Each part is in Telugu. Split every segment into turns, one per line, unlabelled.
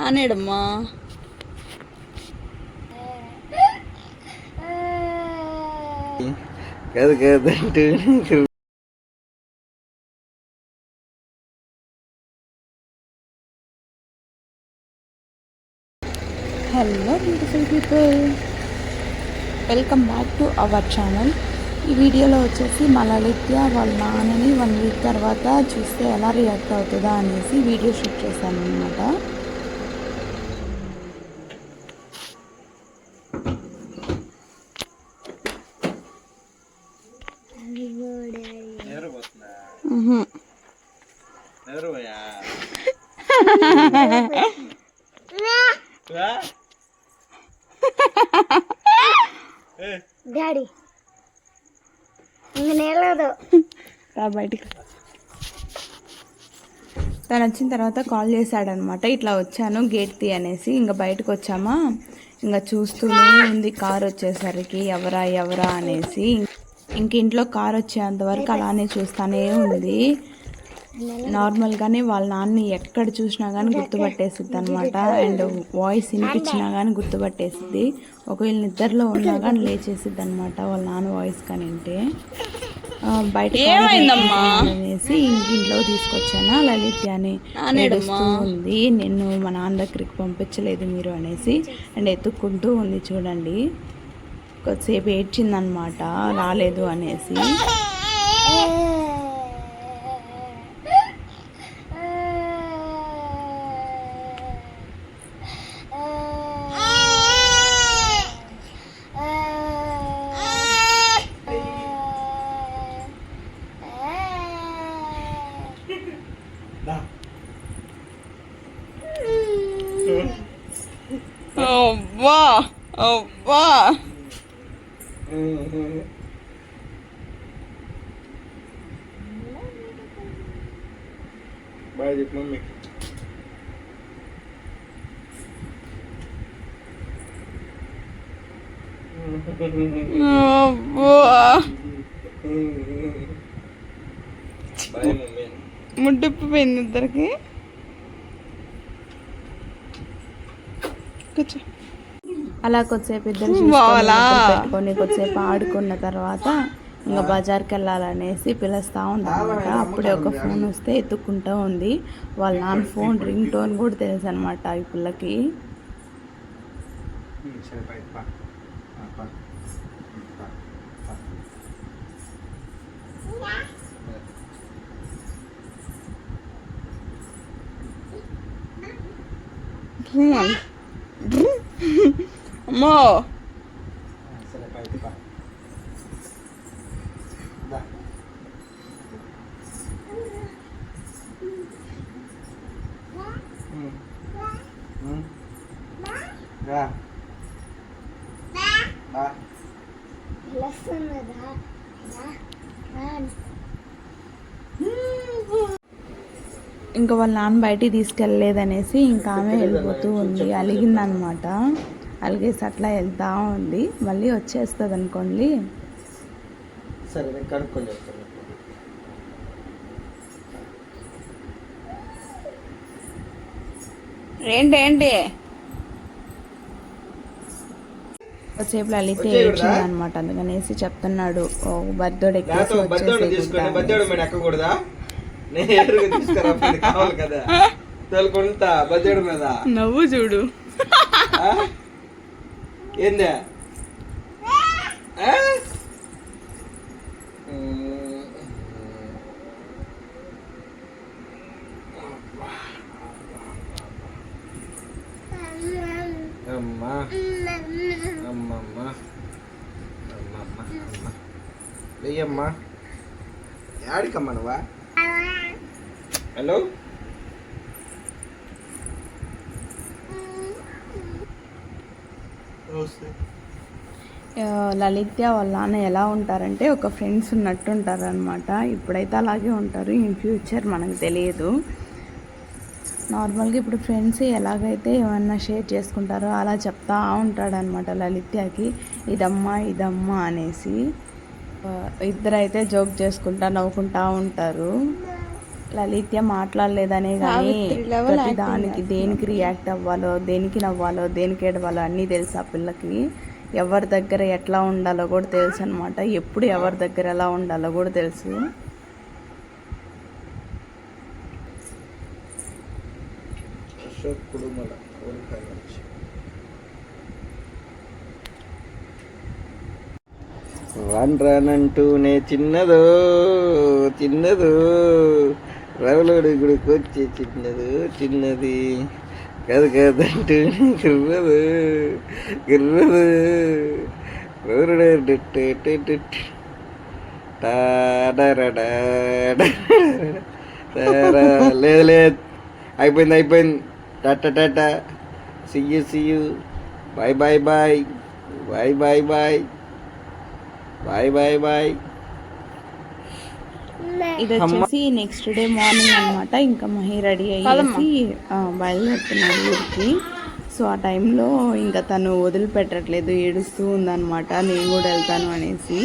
నానేడమ్మా
కాదు కాదంటే
hello beautiful people, welcome back to our channel. ఈ వీడియోలో వచ్చేసి మా లలిత్య వాళ్ళ నాన్నని 1 వీక్ తర్వాత చూస్తే ఎలా రియాక్ట్ అవుతుందా అనేసి వీడియో షూట్ చేశాను అనమాట.
డాడీ ఇంక నేలదు
బయటికి తను వచ్చిన తర్వాత కాల్ చేశాడనమాట. ఇట్లా వచ్చాను గేట్ తీ అనేసి. ఇంకా బయటకు వచ్చామా, ఇంకా చూస్తూనే ఉంది కార్ వచ్చేసరికి ఎవరా ఎవరా అనేసి. ఇంక ఇంట్లో కార్ వచ్చేంత వరకు అలానే చూస్తూనే ఉంది. నార్మల్గానే వాళ్ళ నాన్నని ఎక్కడ చూసినా కానీ గుర్తుపట్టేసిద్ది అనమాట. అండ్ వాయిస్ వినిపించినా కానీ గుర్తుపట్టేసిద్ది. ఒకవేళ నిద్రలో ఉన్నా కానీ లేచేసిద్ది అనమాట వాళ్ళ నాన్న వాయిస్ కానీ వింటే. బయట అనేసి ఇంట్లో తీసుకొచ్చాను. లలిత్యాని ఏడుస్తూ ఉంది, నేను మా నాన్న దగ్గరికి పంపించలేదు మీరు అనేసి. అండ్ ఎత్తుక్కుంటూ ఉంది చూడండి. కొద్దిసేపు ఏడ్చిందనమాట రాలేదు అనేసి. అవ్వా అవ్వా
బాయ్ చెప్పు మమ్మీ.
ముడ్డిపోయింది ఇద్దరికి. అలా కొద్దిసేపు ఇద్దరు పెట్టుకొని కొద్దిసేపు ఆడుకున్న తర్వాత ఇంకా బజార్కి వెళ్ళాలనేసి పిలుస్తూ ఉందన్నమాట. అప్పుడే ఒక ఫోన్ వస్తే ఎత్తుక్కుంటూ ఉంది. వాళ్ళ నాన్న ఫోన్ రింగ్ టోన్ కూడా తెలుసు అనమాట ఈ పిల్లకి. అమ్మో ఇంకా వాళ్ళ నాన్న బయటికి తీసుకెళ్ళలేదనేసి ఇంకా ఆమె వెళ్ళిపోతూ ఉంది. అలిగిందనమాట. అలిగేసి అట్లా వెళ్తూ ఉంది. మళ్ళీ వచ్చేస్తుంది అనుకోండి. ఏంటి వచ్చేపు లలిత ఏడ్చింది అనమాట. అందుకనేసి చెప్తున్నాడు బర్త్డే నవ్వు చూడు.
ఏందా అమ్మా అమ్మమ్మ అమ్మమ్మ అమ్మ వెయ్యమ్మా. యాడికమ్మా నువ్వా? హలో
లలిత్య వాళ్ళ నాన్న ఎలా ఉంటారంటే ఒక ఫ్రెండ్స్ ఉన్నట్టు ఉంటారనమాట. ఇప్పుడైతే అలాగే ఉంటారు, ఇన్ ఫ్యూచర్ మనకు తెలియదు. నార్మల్గా ఇప్పుడు ఫ్రెండ్స్ ఎలాగైతే ఏమన్నా షేర్ చేసుకుంటారో అలా చెప్తా ఉంటాడనమాట లలిత్యకి, ఇదమ్మా అనేసి. ఇద్దరైతే జోక్ చేసుకుంటా నవ్వుకుంటా ఉంటారు. లలిత్య మాట్లాడలేదనే కానీ ప్రతి దానికి దేనికి రియాక్ట్ అవ్వాలో, దేనికి నవ్వాలో, దేనికి ఏడవాలో అన్నీ తెలుసు ఆ పిల్లకి. ఎవరి దగ్గర ఎట్లా ఉండాలో కూడా తెలుసు అనమాట. ఎప్పుడు ఎవరి దగ్గర ఎలా ఉండాలో కూడా తెలుసు.
రానంటూనే చిన్నదో చిన్నదో రవలోడి గుడికి వచ్చి చిన్నదో చిన్నది కాదు కాదంటూనే గిర్రదు గిర్రదు లేదు లేదు అయిపోయింది అయిపోయింది. Tata tata see you bye bye bye bye bye bye bye bye bye.
ఇది వచ్చేసి నెక్స్ట్ డే మార్నింగ్ అనమాట. ఇంకా మహి రెడీ అయ్యేసి బయలుదేరుతున్నాడు ఊరికి. సో ఆ టైంలో ఇంకా తను వదిలిపెట్టట్లేదు, ఏడుస్తూ ఉందన్నమాట నేను కూడా వెళ్తాను అనేసి.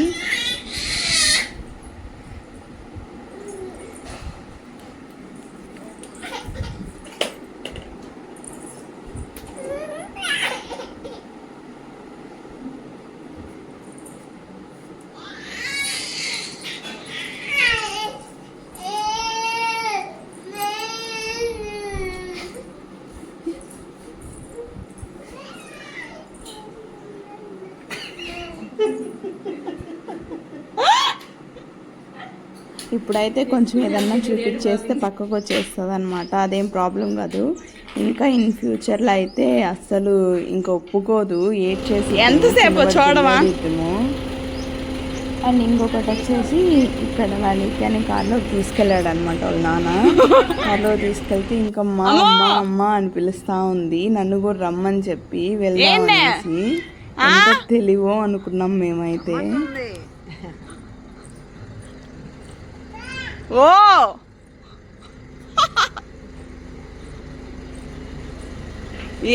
ఇప్పుడైతే కొంచెం ఏదన్నా చూపించేస్తే పక్కకు వచ్చేస్తుంది అనమాట. అదేం ప్రాబ్లం కాదు. ఇంకా ఇన్ ఫ్యూచర్లో అయితే అస్సలు ఇంకా ఒప్పుకోదు, ఏడ్ చేసి ఎంతసేపు చూడవా. అండ్ ఇంకొకటి వచ్చేసి ఇక్కడ లలిత్యని కార్లోకి తీసుకెళ్ళాడు అనమాట వాళ్ళ నాన్న. కార్లో తీసుకెళ్తే ఇంకా మా అమ్మ అమ్మ అని పిలుస్తా ఉంది. నన్ను కూడా రమ్మని చెప్పి వెళ్దాం అనేసి. ఎంత తెలివో అనుకున్నాం మేమైతే. ఓ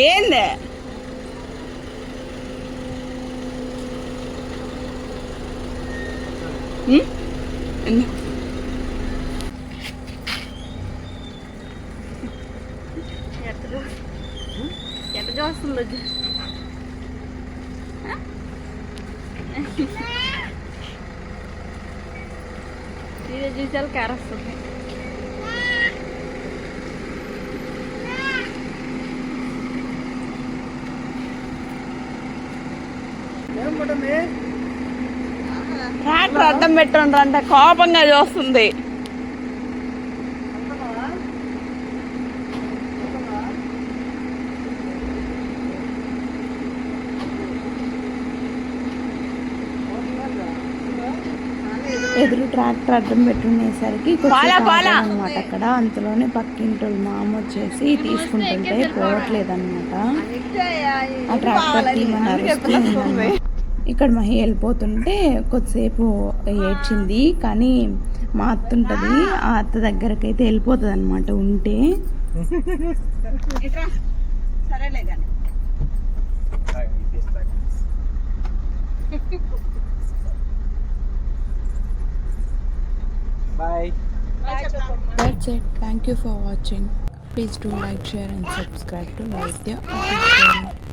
ఏంది ఎట్ట చూస్తుందో చూసాలు కారస్తుంది. ట్రాక్టర్ అడ్డం పెట్టండి అంటే కోపంగా చూస్తుంది. ఎదురు ట్రాక్టర్ అడ్డం పెట్టుకునేసరికి అనమాట అక్కడ. అంతలోనే పక్కింటి మామ వచ్చేసి తీసుకుంటుంటే పోవట్లేదు అనమాట. ఆ ట్రాక్టర్ తీయమన్నారు. ఇక్కడ మహి వెళ్ళిపోతుంటే కొద్దిసేపు ఏడ్చింది, కానీ మా అత్త ఉంటుంది, ఆ అత్త దగ్గరకి అయితే వెళ్ళిపోతుంది అనమాట ఉంటే.
Bye.
That's it. Thank you for watching. Please do like, share and subscribe to Laitya Official.